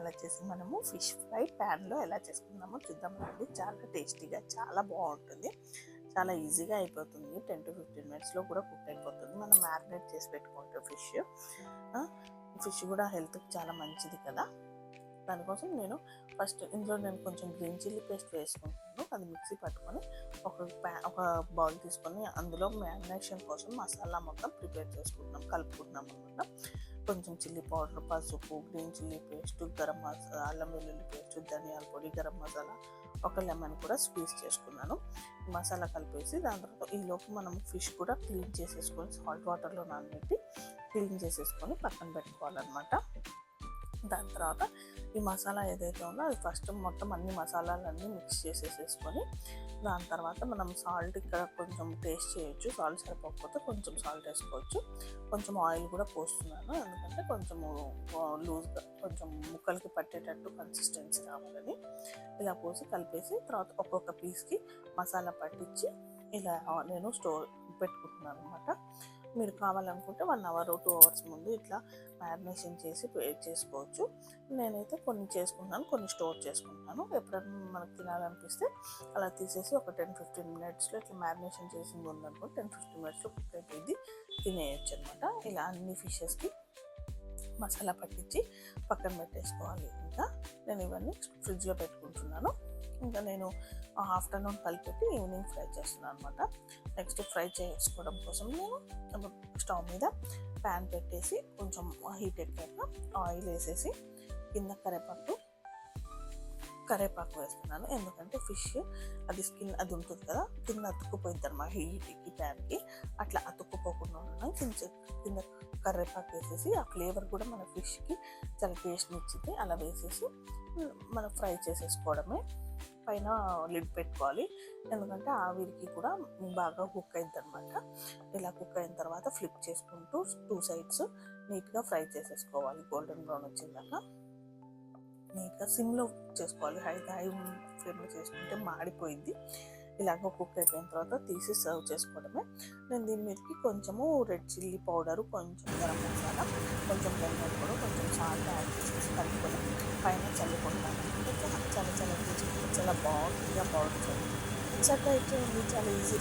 ఇవాళ వచ్చేసి మనము ఫిష్ ఫ్రై ప్యాన్లో ఎలా చేసుకుందామో చూద్దామండి. చాలా టేస్టీగా చాలా బాగుంటుంది, చాలా ఈజీగా అయిపోతుంది. 10 to 15 మినిట్స్లో కూడా కుక్ అయిపోతుంది. మనం మ్యారినేట్ చేసి పెట్టుకుంటే ఫిష్ కూడా హెల్త్కి చాలా మంచిది కదా. దానికోసం నేను ఫస్ట్ ఇందులో కొంచెం గ్రీన్ చిల్లీ పేస్ట్ వేసుకుంటాను. అది మిక్సీ పట్టుకొని ఒక బౌల్ తీసుకొని అందులో మ్యారినేషన్ కోసం మసాలా మొత్తం ప్రిపేర్ చేసుకుంటున్నాం, కలుపుకుంటున్నాం అనమాట. కొంచెం చిల్లీ పౌడర్, పసుపు, green chilli paste, garam masala, అల్లం వెల్లుల్లి పేస్ట్, ధనియాల పొడి, గరం మసాలా, ఒక లెమన్ కూడా స్క్వీజ్ చేసుకున్నాను. మసాలా కలిపేసి దాని తర్వాత ఈలోపు మనం ఫిష్ కూడా క్లీన్ చేసేసుకొని సాల్ట్ వాటర్లో నానబెట్టి క్లీన్ చేసేసుకొని పక్కన పెట్టుకోవాలన్నమాట. దాని తర్వాత ఈ మసాలా ఏదైతే ఉందో అది ఫస్ట్ మొత్తం అన్ని మసాలాలన్నీ మిక్స్ చేసేసుకొని దాని తర్వాత మనం సాల్ట్ ఇక్కడ కొంచెం టేస్ట్ చేయొచ్చు. సాల్ట్ సరిపోకపోతే కొంచెం సాల్ట్ వేసుకోవచ్చు. కొంచెం ఆయిల్ కూడా పోస్తున్నాను, ఎందుకంటే కొంచెం లూజ్గా కొంచెం ముక్కలకి పట్టేటట్టు కన్సిస్టెన్సీ రావాలని. ఇలా పోసి కలిపేసి తర్వాత ఒక్కొక్క పీస్కి మసాలా పట్టించి ఇలా నేను స్టోర్ పెట్టుకుంటున్నాను అనమాట. మీరు కావాలనుకుంటే 1 hour 2 hours ముందు ఇట్లా మ్యారినేషన్ చేసి చేసుకోవచ్చు. నేనైతే కొన్ని చేసుకుంటాను, కొన్ని స్టోర్ చేసుకుంటాను. ఎప్పుడైనా మనకు తినాలనిపిస్తే అలా తీసేసి ఒక 10-15 మినిట్స్లో ఇట్లా మ్యారినేషన్ చేసింది ఉందనుకో 10-15 మినిట్స్లో కుక్ అయిపోయింది, తినేయచ్చు అనమాట. ఇలా అన్ని ఫిషెస్కి మసాలా పట్టించి పక్కన పెట్టేసుకోవాలి. ఇంకా నేను ఇవన్నీ ఫ్రిడ్జ్లో పెట్టుకుంటున్నాను. ఇంకా నేను ఆఫ్టర్నూన్ కలిపెట్టి ఈవినింగ్ ఫ్రై చేస్తున్నాను అనమాట. నెక్స్ట్ ఫ్రై చేసుకోవడం కోసం నేను స్టవ్ మీద ప్యాన్ పెట్టేసి కొంచెం హీట్ ఎక్కాక ఆయిల్ వేసేసి కింద కరేపాకు వేస్తున్నాను. ఎందుకంటే ఫిష్ అది స్కిన్ అది ఉంటుంది కదా, కింద అతుక్కుపోయింది అనమాట హీట్కి, ప్యాన్కి. అట్లా అతుక్కుపోకుండా కింద కరేపాకు వేసేసి ఆ ఫ్లేవర్ కూడా మన ఫిష్కి చాలా టేస్ట్ని ఇచ్చింది. అలా వేసేసి మనం ఫ్రై చేసేసుకోవడమే. పైన లిడ్ పెట్టుకోవాలి, ఎందుకంటే ఆవిరికి కూడా బాగా కుక్ అయింది అనమాట. ఇలా కుక్ అయిన తర్వాత ఫ్లిప్ చేసుకుంటూ 2 sides నీట్గా ఫ్రై చేసేసుకోవాలి. గోల్డెన్ బ్రౌన్ వచ్చిందాక నీట్గా సిమ్లో చేసుకోవాలి. హై ఫ్లేమ్లో చేసుకుంటే మాడిపోయింది. ఇలాగ కుక్ అయిపోయిన తర్వాత తీసి సర్వ్ చేసుకోవడమే. నేను దీని మీదకి కొంచెము రెడ్ చిల్లీ పౌడరు, కొంచెం గరం మసాలా, కొంచెం ధనియాల పొడి, కొంచెం సాల్ట్ యాడ్ చేసేసి కలుపుకొని పైన చల్లుకుంటాను. చాలా బాగుంటుంది. పౌడర్ చల్లి చక్కగా అయితే చాలా ఈజీ.